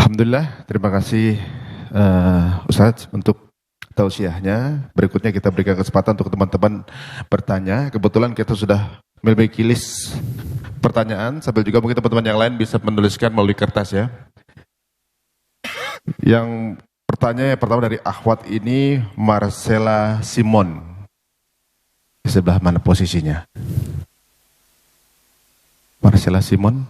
Alhamdulillah, terima kasih Ustadz untuk tausiahnya. Berikutnya kita berikan kesempatan untuk teman-teman bertanya. Kebetulan kita sudah memiliki list pertanyaan, sambil juga mungkin teman-teman yang lain bisa menuliskan melalui kertas ya. Yang pertanyaan yang pertama dari akhwat ini, Marcella Simon. Di sebelah mana posisinya? Marcella Simon.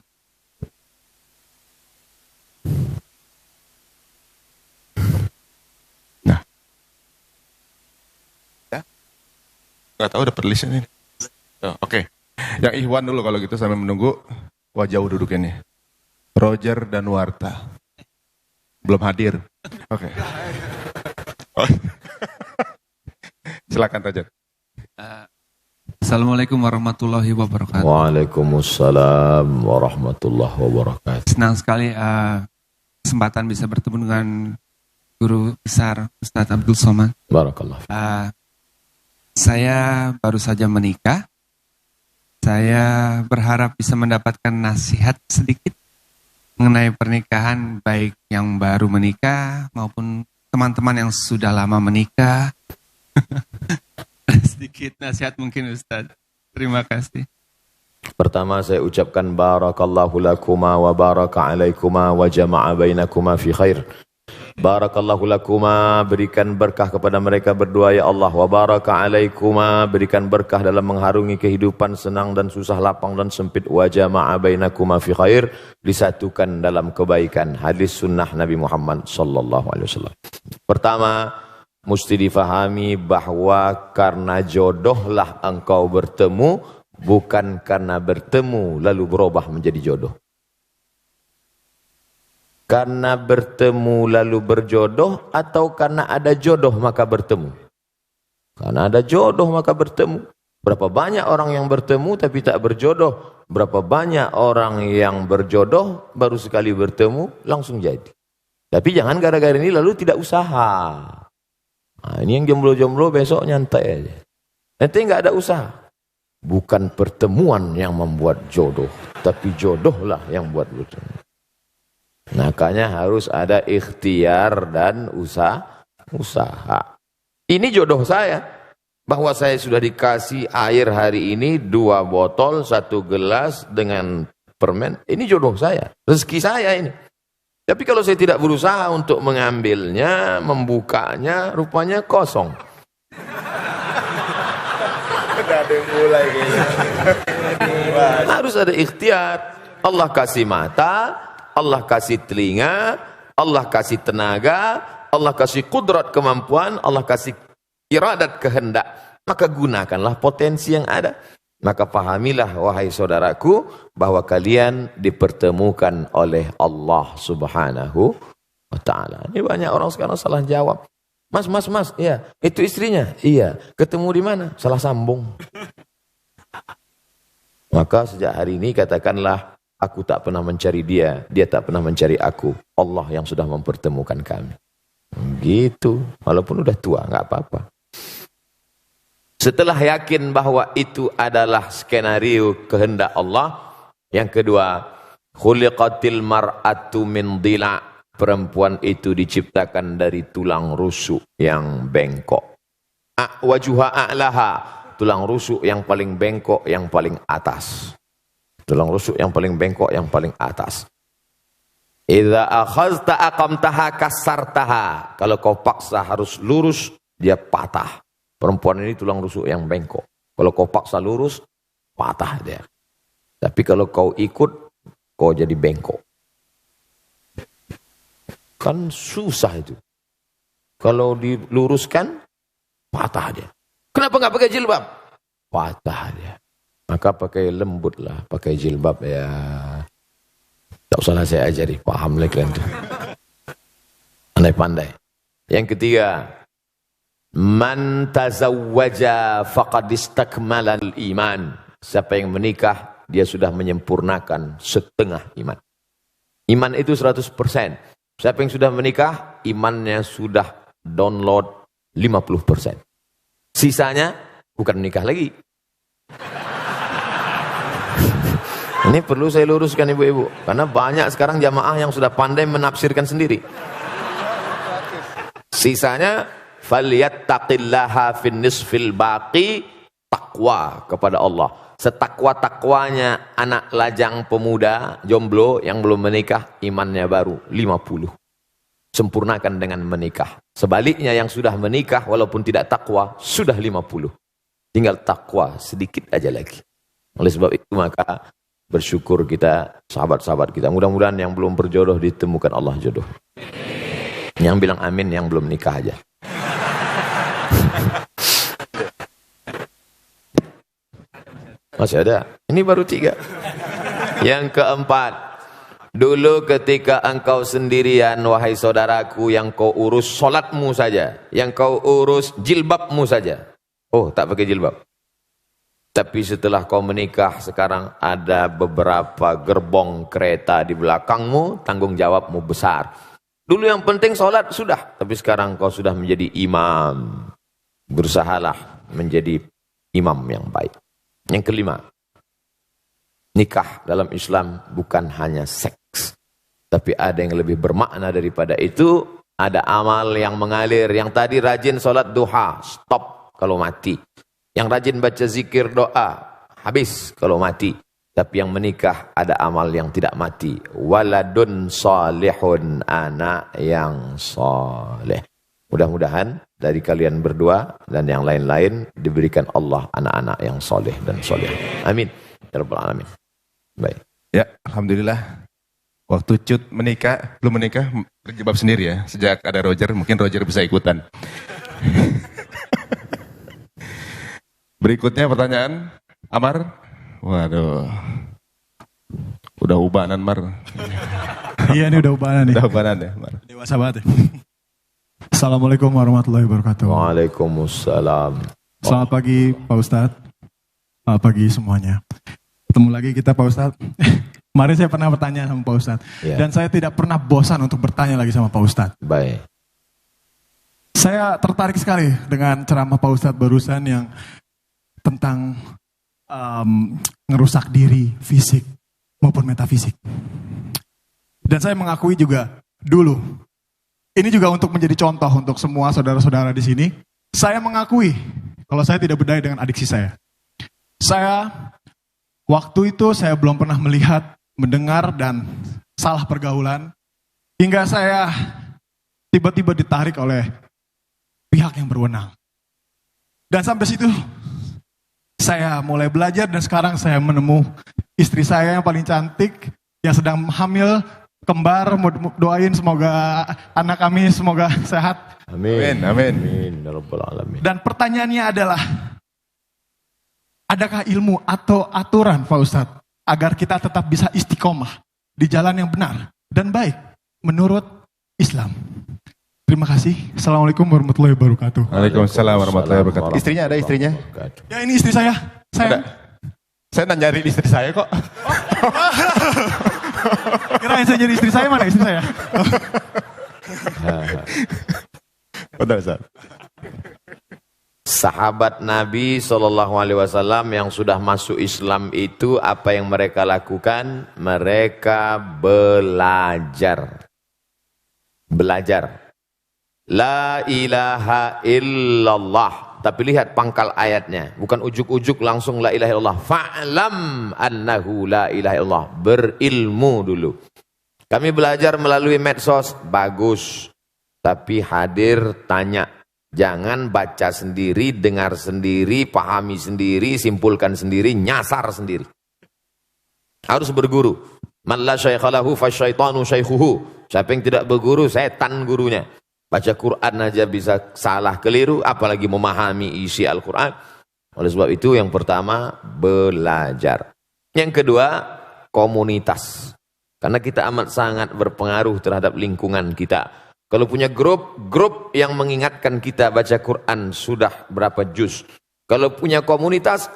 Nah, ya, nggak tahu dapat listnya ini. Oh, Oke. Yang Ikhwan dulu kalau gitu sambil menunggu. Wah jauh duduknya nih. Roger dan Warta. Belum hadir. Oke. Oh. Silakan Roger. Assalamualaikum warahmatullahi wabarakatuh. Waalaikumsalam warahmatullahi wabarakatuh. Senang sekali kesempatan bisa bertemu dengan guru besar Ustadz Abdul Somad. Barakallah. Saya baru saja menikah. Saya berharap bisa mendapatkan nasihat sedikit mengenai pernikahan, baik yang baru menikah maupun teman-teman yang sudah lama menikah. Sedikit nasihat mungkin Ustadz. Terima kasih. Pertama saya ucapkan barakallahu lakuma wa baraka alaikuma wa jama'a bainakuma fi khair. Barakallahu lakuma, berikan berkah kepada mereka berdua ya Allah. Wa baraka alaikuma, berikan berkah dalam mengharungi kehidupan senang dan susah, lapang dan sempit. Wa jama'a bainakuma fi khair, disatukan dalam kebaikan. Hadis sunnah Nabi Muhammad sallallahu alaihi wasallam. Pertama, mesti difahami bahwa karena jodohlah engkau bertemu, bukan karena bertemu lalu berubah menjadi jodoh. Karena bertemu lalu berjodoh atau karena ada jodoh maka bertemu? Karena ada jodoh maka bertemu. Berapa banyak orang yang bertemu tapi tak berjodoh? Berapa banyak orang yang berjodoh baru sekali bertemu langsung jadi? Tapi jangan gara-gara ini lalu tidak usaha. Nah, ini yang jomblo-jomblo besok nyantai aja. Nanti nggak ada usaha. Bukan pertemuan yang membuat jodoh, tapi jodohlah yang buat bertemu. Makanya harus ada ikhtiar dan usaha. Ini jodoh saya. Bahwa saya sudah dikasih air hari ini 2 botol, 1 gelas dengan permen. Ini jodoh saya. Rezeki saya ini. Tapi kalau saya tidak berusaha untuk mengambilnya, membukanya, rupanya kosong. Harus ada ikhtiar. Allah kasih mata, Allah kasih telinga, Allah kasih tenaga, Allah kasih kudrat kemampuan, Allah kasih iradat kehendak. Maka gunakanlah potensi yang ada. Maka pahamilah wahai saudaraku bahwa kalian dipertemukan oleh Allah Subhanahu wa ta'ala. Ini banyak orang sekarang salah jawab. Mas, iya, itu istrinya? Iya. Ketemu di mana? Salah sambung. Maka sejak hari ini katakanlah, aku tak pernah mencari dia, dia tak pernah mencari aku. Allah yang sudah mempertemukan kami. Gitu. Walaupun udah tua, nggak apa-apa. Setelah yakin bahwa itu adalah skenario kehendak Allah. Yang kedua, khuliqatil mar'atu min dhila'. Perempuan itu diciptakan dari tulang rusuk yang bengkok. Wajuha a'laha. Tulang rusuk yang paling bengkok, yang paling atas. Tulang rusuk yang paling bengkok, yang paling atas. Idza akhazta aqamtaha kasartaha. Kalau kau paksa harus lurus, dia patah. Perempuan ini tulang rusuk yang bengkok. Kalau kau paksa lurus, patah dia. Tapi kalau kau ikut, kau jadi bengkok. Kan susah itu. Kalau diluruskan, patah dia. Kenapa nggak pakai jilbab? Patah dia. Maka pakai lembut lah, pakai jilbab ya. Tak usahlah saya ajari, paham lah kalian itu. Pandai-pandai. Yang ketiga, man tazawwaja faqad istakmala al-iman. Siapa yang menikah, dia sudah menyempurnakan setengah iman. Iman itu 100%. Siapa yang sudah menikah, imannya sudah download 50%. Sisanya bukan menikah lagi. Ini perlu saya luruskan ibu-ibu, karena banyak sekarang jamaah yang sudah pandai menafsirkan sendiri. Sisanya falyattaqillaha fin nisfil baqi, takwa kepada Allah. Setakwa-takwanya anak lajang pemuda jomblo yang belum menikah, imannya baru 50. Sempurnakan dengan menikah. Sebaliknya yang sudah menikah walaupun tidak takwa sudah 50. Tinggal takwa sedikit aja lagi. Oleh sebab itu maka bersyukur kita, sahabat-sahabat kita. Mudah-mudahan yang belum berjodoh ditemukan Allah jodoh. Yang bilang amin yang belum nikah aja. Masih ada. Ini baru 3. Yang keempat, dulu ketika engkau sendirian, wahai saudaraku, yang kau urus solatmu saja, yang kau urus jilbabmu saja. Oh, tak pakai jilbab. Tapi setelah kau menikah, sekarang ada beberapa gerbong kereta di belakangmu, tanggung jawabmu besar. Dulu yang penting solat sudah, tapi sekarang kau sudah menjadi imam. Berusahalah menjadi imam yang baik. Yang kelima, nikah dalam Islam bukan hanya seks, tapi ada yang lebih bermakna daripada itu. Ada amal yang mengalir. Yang tadi rajin solat duha, stop kalau mati. Yang rajin baca zikir doa, habis kalau mati. Tapi yang menikah ada amal yang tidak mati. Waladun salihun, anak yang soleh. Mudah-mudahan dari kalian berdua dan yang lain-lain diberikan Allah anak-anak yang soleh dan soleh. Amin. Ya Rabbal Alamin. Baik. Ya, alhamdulillah. Waktu Cut menikah, belum menikah, berjilbab sendiri ya. Sejak ada Roger, mungkin Roger bisa ikutan. Berikutnya pertanyaan, Amar. Waduh. Udah ubanan, Mar. Iya, ini udah ubanan nih. Udah ubanan ya, Mar. Dewasa banget ya. Assalamualaikum warahmatullahi wabarakatuh. Waalaikumsalam. Selamat pagi Pak Ustadz. Selamat pagi semuanya. Ketemu lagi kita Pak Ustadz. Kemarin saya pernah bertanya sama Pak Ustadz. Ya. Dan saya tidak pernah bosan untuk bertanya lagi sama Pak Ustadz. Baik. Saya tertarik sekali dengan ceramah Pak Ustadz barusan yang tentang ngerusak diri fisik maupun metafisik. Dan saya mengakui juga dulu, ini juga untuk menjadi contoh untuk semua saudara-saudara di sini. Saya mengakui kalau saya tidak berdaya dengan adiksi saya. Waktu itu saya belum pernah melihat, mendengar, dan salah pergaulan. Hingga saya tiba-tiba ditarik oleh pihak yang berwenang. Dan sampai situ saya mulai belajar dan sekarang saya menemu istri saya yang paling cantik, yang sedang hamil, kembar, doain semoga anak kami semoga sehat. Amin. Amin. Amin. Ya Rabbal Alamin. Dan pertanyaannya adalah, adakah ilmu atau aturan Pak Ustadz agar kita tetap bisa istiqomah di jalan yang benar dan baik menurut Islam? Terima kasih. Assalamualaikum warahmatullahi wabarakatuh. Waalaikumsalam warahmatullahi wabarakatuh. Istrinya ada istrinya? Ya ini istri saya. Ada. Saya nyari istri saya kok. Kirain saya jadi istri saya, mana istri saya? Betul, Ustaz. Sahabat Nabi SAW yang sudah masuk Islam itu apa yang mereka lakukan? Mereka belajar. La ilaha illallah. Tapi lihat pangkal ayatnya. Bukan ujuk-ujuk langsung la ilaha illallah. Fa'lam annahu la ilaha illallah. Berilmu dulu. Kami belajar melalui medsos. Bagus. Tapi hadir tanya. Jangan baca sendiri, dengar sendiri, pahami sendiri, simpulkan sendiri, nyasar sendiri. Harus berguru. Man la syaikhalahu fasyaitanu syaikhuhu. Siapa yang tidak berguru, setan gurunya. Baca Quran aja bisa salah keliru, apalagi memahami isi Al-Quran. Oleh sebab itu yang pertama, belajar. Yang kedua, komunitas. Karena kita amat sangat berpengaruh terhadap lingkungan kita. Kalau punya grup yang mengingatkan kita baca Quran sudah berapa juz. Kalau punya komunitas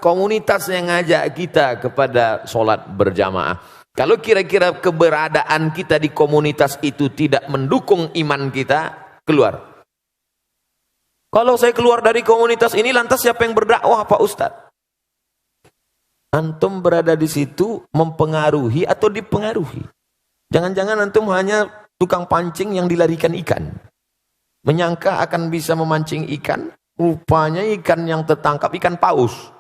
yang ngajak kita kepada sholat berjamaah. Kalau kira-kira keberadaan kita di komunitas itu tidak mendukung iman kita, keluar. Kalau saya keluar dari komunitas ini, lantas siapa yang berdakwah Pak Ustadz? Antum berada di situ mempengaruhi atau dipengaruhi. Jangan-jangan antum hanya tukang pancing yang dilarikan ikan. Menyangka akan bisa memancing ikan, rupanya ikan yang tertangkap ikan paus.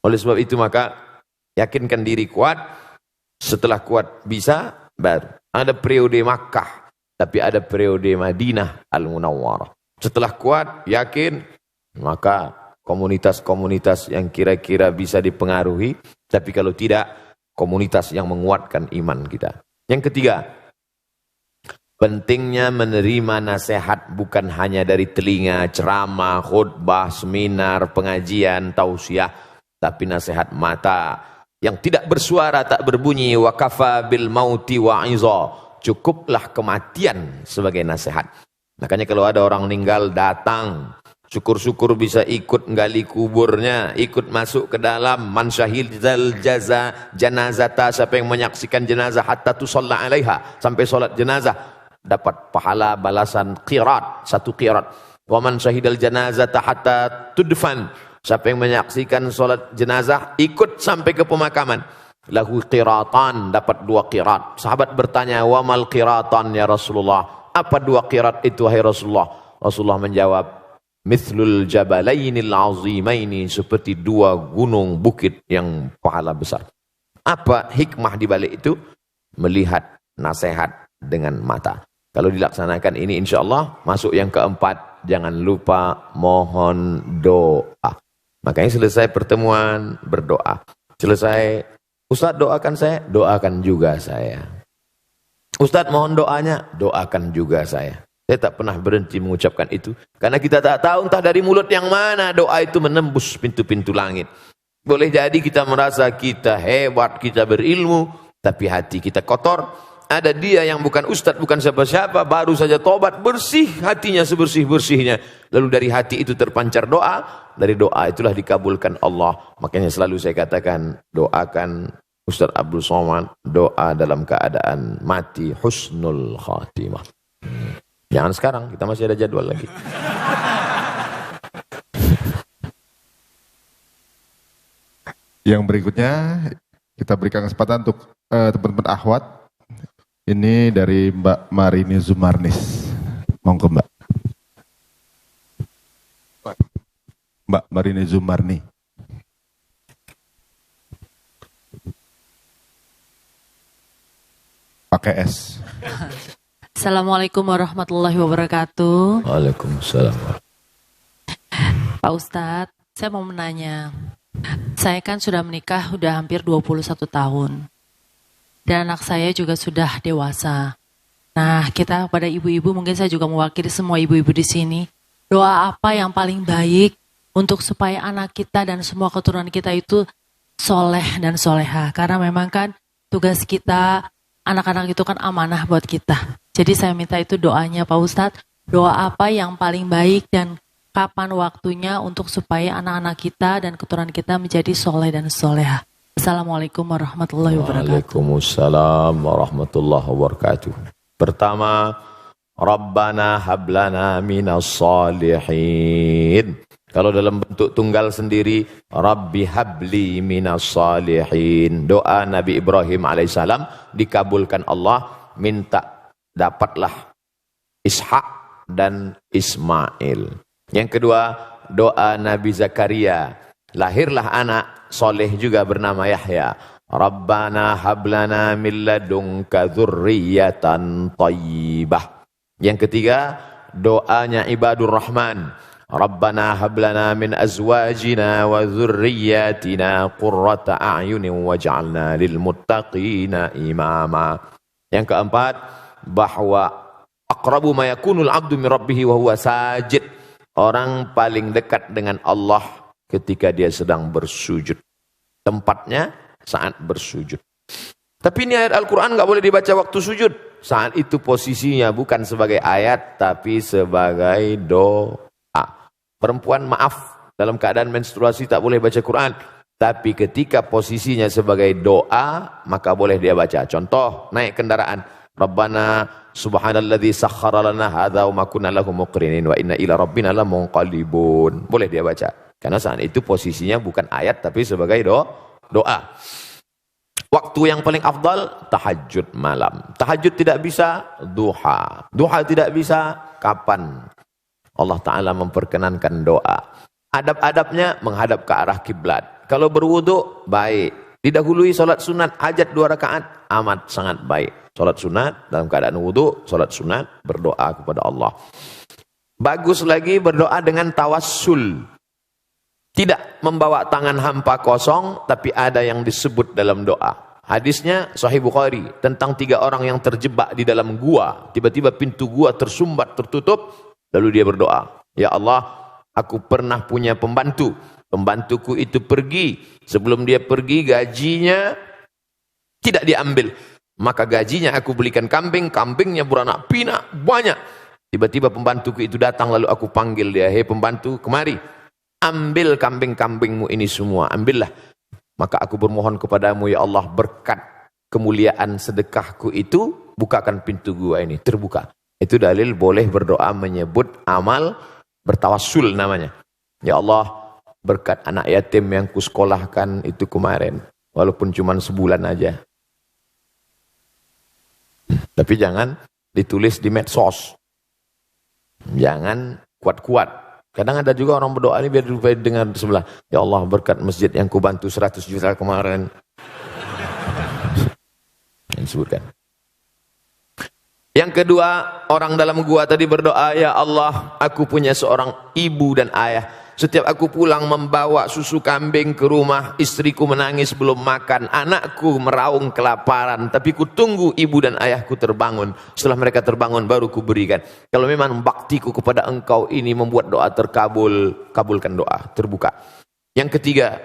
Oleh sebab itu maka yakinkan diri kuat, setelah kuat bisa baru. Ada periode Makkah, tapi ada periode Madinah Al-Munawwarah. Setelah kuat, yakin, maka komunitas-komunitas yang kira-kira bisa dipengaruhi, tapi kalau tidak, komunitas yang menguatkan iman kita. Yang ketiga, pentingnya menerima nasihat bukan hanya dari telinga, ceramah, khutbah, seminar, pengajian, tausiah, tapi nasihat mata yang tidak bersuara, tak berbunyi. Wa kafa bil mauti wa'iza. Cukuplah kematian sebagai nasihat. Makanya kalau ada orang meninggal datang, syukur-syukur bisa ikut gali kuburnya, ikut masuk ke dalam. Man syahidal janazata, siapa yang menyaksikan jenazah hatta tusalla alaiha, sampai solat jenazah, dapat pahala balasan qirat, 1 qirat. Wa man syahidal janazata hatta tudfan, siapa yang menyaksikan solat jenazah ikut sampai ke pemakaman, lahu qiratan, dapat 2 qirat. Sahabat bertanya, wa mal qiratan ya Rasulullah, apa 2 qirat itu wahai Rasulullah? Rasulullah menjawab, mithlul jabalainil azimaini, seperti 2 gunung bukit yang pahala besar. Apa hikmah di balik itu? Melihat nasihat dengan mata. Kalau dilaksanakan ini insyaallah masuk yang keempat, jangan lupa mohon doa. Makanya selesai pertemuan berdoa. Selesai, Ustaz doakan saya, doakan juga saya. Ustaz mohon doanya, doakan juga saya. Saya tak pernah berhenti mengucapkan itu. Karena kita tak tahu entah dari mulut yang mana doa itu menembus pintu-pintu langit. Boleh jadi kita merasa kita hebat, kita berilmu, tapi hati kita kotor. Ada dia yang bukan ustaz, bukan siapa-siapa, baru saja tobat, bersih hatinya sebersih-bersihnya. Lalu dari hati itu terpancar doa, dari doa itulah dikabulkan Allah. Makanya selalu saya katakan, doakan Ustaz Abdul Somad, doa dalam keadaan mati, husnul khatimah. Jangan sekarang, kita masih ada jadwal lagi. Yang berikutnya kita berikan kesempatan untuk teman-teman akhwat. Ini dari Mbak Marini Zumarnis. Monggo Mbak. Mbak Marini Zumarni. Pakai S. Assalamualaikum warahmatullahi wabarakatuh. Waalaikumsalam. Pak Ustadz, saya mau menanya. Saya kan sudah menikah sudah hampir 21 tahun. Dan anak saya juga sudah dewasa. Nah, kita pada ibu-ibu, mungkin saya juga mewakili semua ibu-ibu di sini. Doa apa yang paling baik untuk supaya anak kita dan semua keturunan kita itu soleh dan soleha. Karena memang kan tugas kita, anak-anak itu kan amanah buat kita. Jadi saya minta itu doanya Pak Ustadz. Doa apa yang paling baik dan kapan waktunya untuk supaya anak-anak kita dan keturunan kita menjadi soleh dan soleha. Assalamualaikum warahmatullahi wabarakatuh. Waalaikumsalam warahmatullahi wabarakatuh. Pertama, Rabbana hablana minas salihin. Kalau dalam bentuk tunggal sendiri, Rabbi habli minas salihin. Doa Nabi Ibrahim alaihissalam dikabulkan Allah, minta dapatlah Ishak dan Ismail. Yang kedua, doa Nabi Zakaria, lahirlah anak soleh juga bernama Yahya. Rabbana hablana min ladunka dzurriyyatan thayyibah. Yang ketiga, doanya Ibadur Rahman. Rabbana hablana min azwajina wa dzurriyyatina qurrata a'yunin waj'alna lil muttaqina imama. Yang keempat, bahwa aqrabu ma yakunul 'abdu min rabbih wa huwa sajid. Orang paling dekat dengan Allah ketika dia sedang bersujud. Tempatnya saat bersujud. Tapi ini ayat Al-Quran gak boleh dibaca waktu sujud. Saat itu posisinya bukan sebagai ayat, tapi sebagai doa. Perempuan maaf, dalam keadaan menstruasi tak boleh baca Quran. Tapi ketika posisinya sebagai doa, maka boleh dia baca. Contoh, naik kendaraan. Rabbana subhanalladzi sakhkhara lana hadza wa ma kunna lahu muqrinin wa inna ila rabbina lamunqalibun. Boleh dia baca. Karena saat itu posisinya bukan ayat tapi sebagai doa. Waktu yang paling afdal tahajud malam. Tahajud tidak bisa, duha. Duha tidak bisa, kapan Allah Ta'ala memperkenankan doa. Adab-adabnya menghadap ke arah kiblat. Kalau berwudu, baik. Didahului solat sunat, hajat 2 rakaat, amat sangat baik. Solat sunat dalam keadaan wudu, solat sunat berdoa kepada Allah. Bagus lagi berdoa dengan tawassul. Tidak membawa tangan hampa kosong, tapi ada yang disebut dalam doa. Hadisnya Sahih Bukhari tentang 3 orang yang terjebak di dalam gua. Tiba-tiba pintu gua tersumbat, tertutup. Lalu dia berdoa, ya Allah, aku pernah punya pembantu. Pembantuku itu pergi. Sebelum dia pergi, gajinya tidak diambil. Maka gajinya aku belikan kambing. Kambingnya beranak pinak, banyak. Tiba-tiba pembantuku itu datang, lalu aku panggil dia, hei pembantu, kemari. Ambil kambing-kambingmu ini semua, ambillah. Maka aku bermohon kepadamu, ya Allah, berkat kemuliaan sedekahku itu, bukakan pintu gua ini, terbuka. Itu dalil boleh berdoa menyebut amal bertawassul namanya. Ya Allah, berkat anak yatim yang kusekolahkan itu kemarin, walaupun cuma sebulan aja. Tapi jangan ditulis di medsos. Jangan kuat-kuat. Kadang ada juga orang berdoa ini biar dengar di sebelah. Ya Allah, berkat masjid yang kubantu 100 juta kemarin. Yang disebutkan. Yang kedua, orang dalam gua tadi berdoa, ya Allah, aku punya seorang ibu dan ayah. Setiap aku pulang membawa susu kambing ke rumah, istriku menangis belum makan, anakku meraung kelaparan, tapi ku tunggu ibu dan ayahku terbangun. Setelah mereka terbangun baru ku berikan. Kalau memang baktiku kepada engkau ini membuat doa terkabul, kabulkan doa, terbuka. Yang ketiga,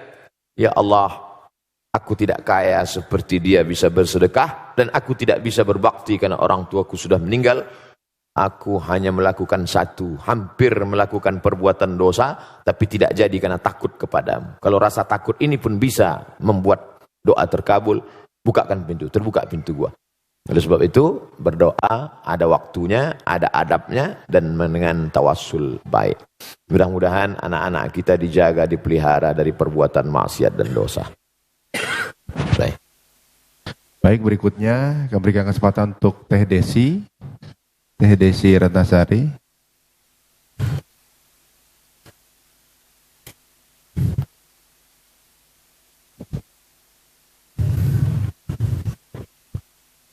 ya Allah, aku tidak kaya seperti dia bisa bersedekah, dan aku tidak bisa berbakti karena orang tuaku sudah meninggal. Aku hanya melakukan satu, hampir melakukan perbuatan dosa, tapi tidak jadi karena takut kepadamu. Kalau rasa takut ini pun bisa membuat doa terkabul, bukakan pintu, terbuka pintu gua. Oleh sebab itu, berdoa ada waktunya, ada adabnya, dan dengan tawassul baik. Mudah-mudahan anak-anak kita dijaga, dipelihara dari perbuatan maksiat dan dosa. Baik. Baik, berikutnya kami berikan kesempatan untuk Teh Desi. Teh Desi Ratnasari.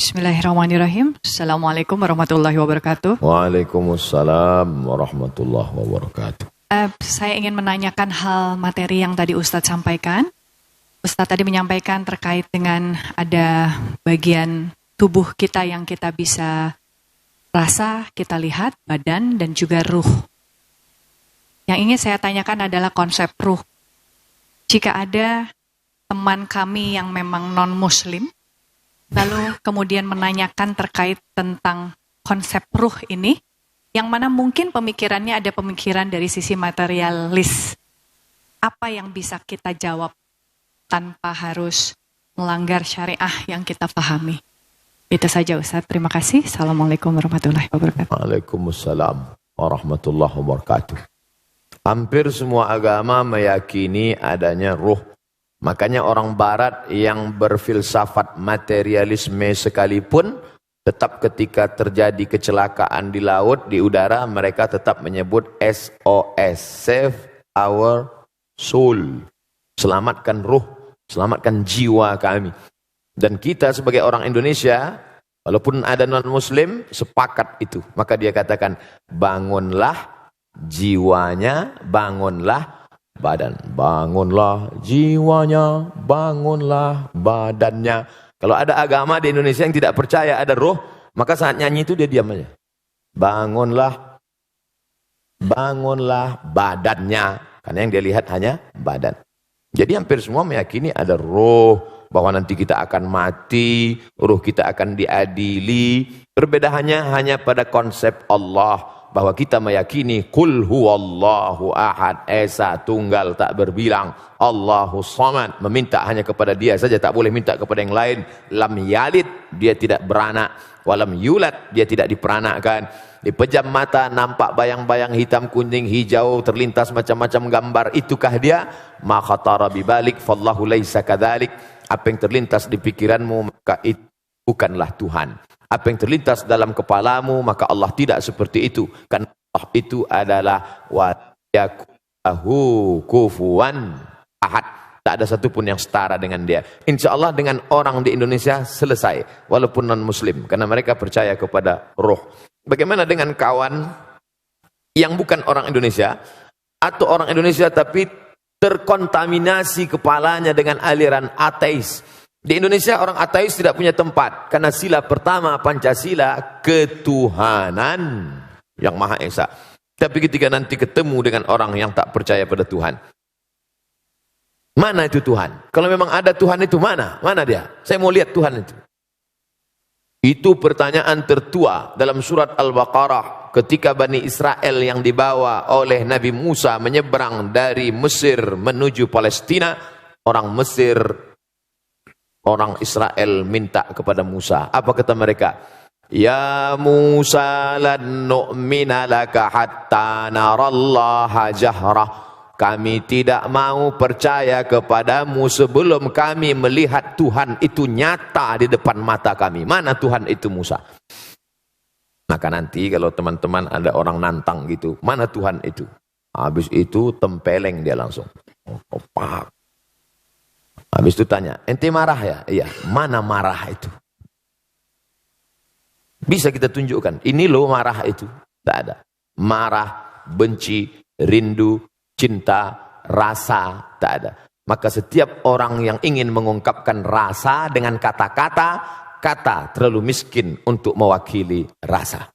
Bismillahirrahmanirrahim. Assalamualaikum warahmatullahi wabarakatuh. Waalaikumsalam warahmatullahi wabarakatuh. Saya ingin menanyakan hal materi yang tadi Ustadz sampaikan. Ustadz tadi menyampaikan terkait dengan ada bagian tubuh kita yang kita bisa rasa, kita lihat, badan, dan juga ruh. Yang ingin saya tanyakan adalah konsep ruh. Jika ada teman kami yang memang non-muslim, lalu kemudian menanyakan terkait tentang konsep ruh ini, yang mana mungkin pemikirannya ada pemikiran dari sisi materialis. Apa yang bisa kita jawab tanpa harus melanggar syariah yang kita pahami? Itu saja Ustaz, terima kasih. Assalamualaikum warahmatullahi wabarakatuh. Waalaikumsalam warahmatullahi wabarakatuh. Hampir semua agama meyakini adanya ruh. Makanya orang barat yang berfilsafat materialisme sekalipun, tetap ketika terjadi kecelakaan di laut, di udara, mereka tetap menyebut SOS, save our soul. Selamatkan ruh, selamatkan jiwa kami. Dan kita sebagai orang Indonesia, walaupun ada non-muslim, sepakat itu. Maka dia katakan, bangunlah jiwanya, bangunlah badan. Bangunlah jiwanya, bangunlah badannya. Kalau ada agama di Indonesia yang tidak percaya ada roh, maka saat nyanyi itu dia diam aja. Bangunlah, bangunlah badannya. Karena yang dia lihat hanya badan. Jadi hampir semua meyakini ada roh, bahwa nanti kita akan mati, ruh kita akan diadili. Perbedaannya hanya pada konsep Allah. bahwa kita meyakini qul huwallahu ahad, esa tunggal tak berbilang, Allahu samad, meminta hanya kepada Dia saja, tak boleh minta kepada yang lain. Lam yalid, Dia tidak beranak, walam yulad, Dia tidak diperanakkan. Dipejam mata nampak bayang-bayang hitam, kuning, hijau, terlintas macam-macam gambar, itukah Dia? Ma khatara bibalik fallahu laisa kadzalik. Apa yang terlintas di pikiranmu maka itu bukanlah Tuhan. Apa yang terlintas dalam kepalamu maka Allah tidak seperti itu. Karena Allah itu adalah wa yakuhu kufuwan ahad. Tak ada satupun yang setara dengan Dia. Insya Allah dengan orang di Indonesia selesai, walaupun non muslim, karena mereka percaya kepada roh. Bagaimana dengan kawan yang bukan orang Indonesia, atau orang Indonesia tapi terkontaminasi kepalanya dengan aliran ateis? Di Indonesia orang ateis tidak punya tempat, karena sila pertama Pancasila ketuhanan yang Maha Esa. Tapi ketika nanti ketemu dengan orang yang tak percaya pada Tuhan, mana itu Tuhan? Kalau memang ada Tuhan itu mana? Mana Dia? Saya mau lihat Tuhan itu. Itu pertanyaan tertua dalam surat Al-Baqarah ketika Bani Israel yang dibawa oleh Nabi Musa menyeberang dari Mesir menuju Palestina. Orang Mesir, orang Israel minta kepada Musa. Apa kata mereka? Ya Musa lan nu'mina laka hatta narallaha jahrah. Kami tidak mau percaya kepadamu sebelum kami melihat Tuhan itu nyata di depan mata kami. Mana Tuhan itu Musa? Maka nanti kalau teman-teman ada orang nantang gitu, mana Tuhan itu? Habis itu tempeleng dia langsung. Opak. Habis itu tanya, ente marah ya? Iya, mana marah itu? Bisa kita tunjukkan, ini loh marah itu. Tak ada. Marah, benci, rindu, cinta, rasa, tak ada. Maka setiap orang yang ingin mengungkapkan rasa dengan kata-kata, kata terlalu miskin untuk mewakili rasa.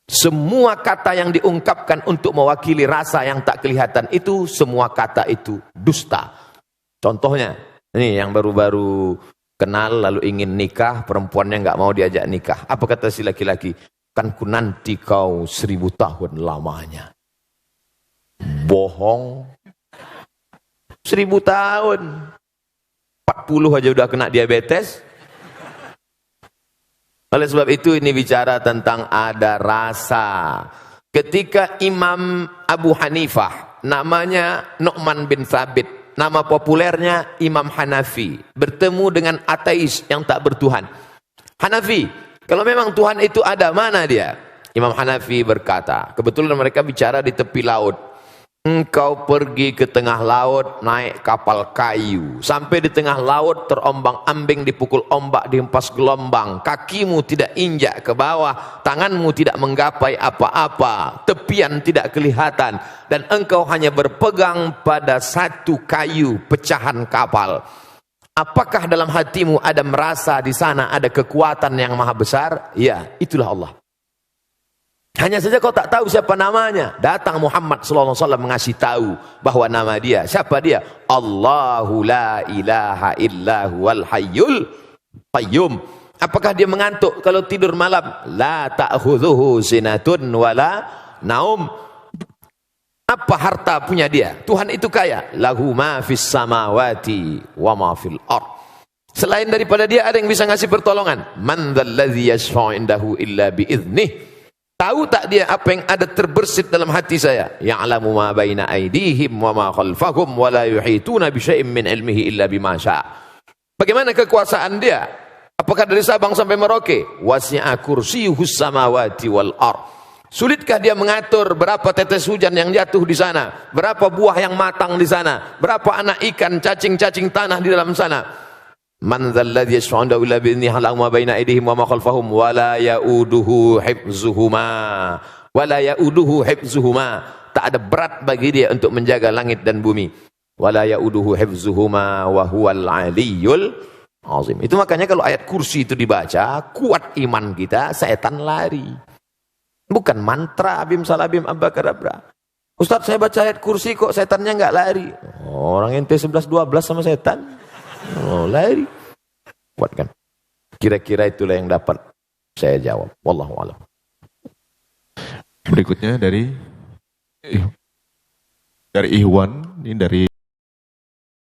Semua kata yang diungkapkan untuk mewakili rasa yang tak kelihatan itu, semua kata itu dusta. Contohnya, ini yang baru-baru kenal lalu ingin nikah, perempuannya nggak mau diajak nikah. Apa kata si laki-laki? Kan ku nanti kau 1000 tahun lamanya. Bohong. 1000 tahun. 40 aja udah kena diabetes. Oleh sebab itu ini bicara tentang ada rasa. Ketika Imam Abu Hanifah, namanya Nu'man bin Thabit, nama populernya Imam Hanafi, bertemu dengan ateis yang tak bertuhan. Hanafi, kalau memang Tuhan itu ada, mana Dia? Imam Hanafi berkata, kebetulan mereka bicara di tepi laut. Engkau pergi ke tengah laut naik kapal kayu. Sampai di tengah laut terombang-ambing, dipukul ombak, dihempas gelombang. Kakimu tidak injak ke bawah, tanganmu tidak menggapai apa-apa, tepian tidak kelihatan. Dan engkau hanya berpegang pada satu kayu pecahan kapal. Apakah dalam hatimu ada merasa di sana ada kekuatan yang maha besar? Ya, itulah Allah. Hanya saja kau tak tahu siapa namanya. Datang Muhammad SAW mengasih tahu bahwa nama Dia. Siapa Dia? Allahu la ilaha illa huwal hayyul qayyum. Apakah Dia mengantuk kalau tidur malam? La ta'khudhuhu sinatun wala naum. Apa harta punya Dia? Tuhan itu kaya. Lahu ma fis samawati wa ma fil ard. Selain daripada Dia ada yang bisa ngasih pertolongan? Man dzalladzi yashfa'u indahu illa biiznih. Tahu tak Dia apa yang ada terbersit dalam hati saya? Ya'lamu ma baina aydihim wa ma khalfahum wa la yuhituna bi syai'in min ilmihi illa bima syaa'. Bagaimana kekuasaan Dia? Apakah dari Sabang sampai Merauke? Wasi'a kursiyyuhus samawati wal ard. Sulitkah Dia mengatur berapa tetes hujan yang jatuh di sana? Berapa buah yang matang di sana? Berapa anak ikan, cacing-cacing tanah di dalam sana? Man dzalladzi yashfa'u indahu illa bi'idznihi ya'lamu ma baina aydihim wa ma khalfahum wa la ya'uduhu hifdzuhuma. Tak ada berat bagi Dia untuk menjaga langit dan bumi. Wa la ya'uduhu hifdzuhuma wa huwal 'aliyyul 'azim. Itu makanya kalau ayat kursi itu dibaca, kuat iman kita, setan lari. Bukan mantra abim salabim abakadabra. Ustaz, saya baca ayat kursi kok setannya enggak lari. Orang ente 11-12 sama setan. Oh, lari. Kuatkan. Kira-kira itulah yang dapat saya jawab. Wallahu a'lam. Berikutnya dari Ihwan, ini dari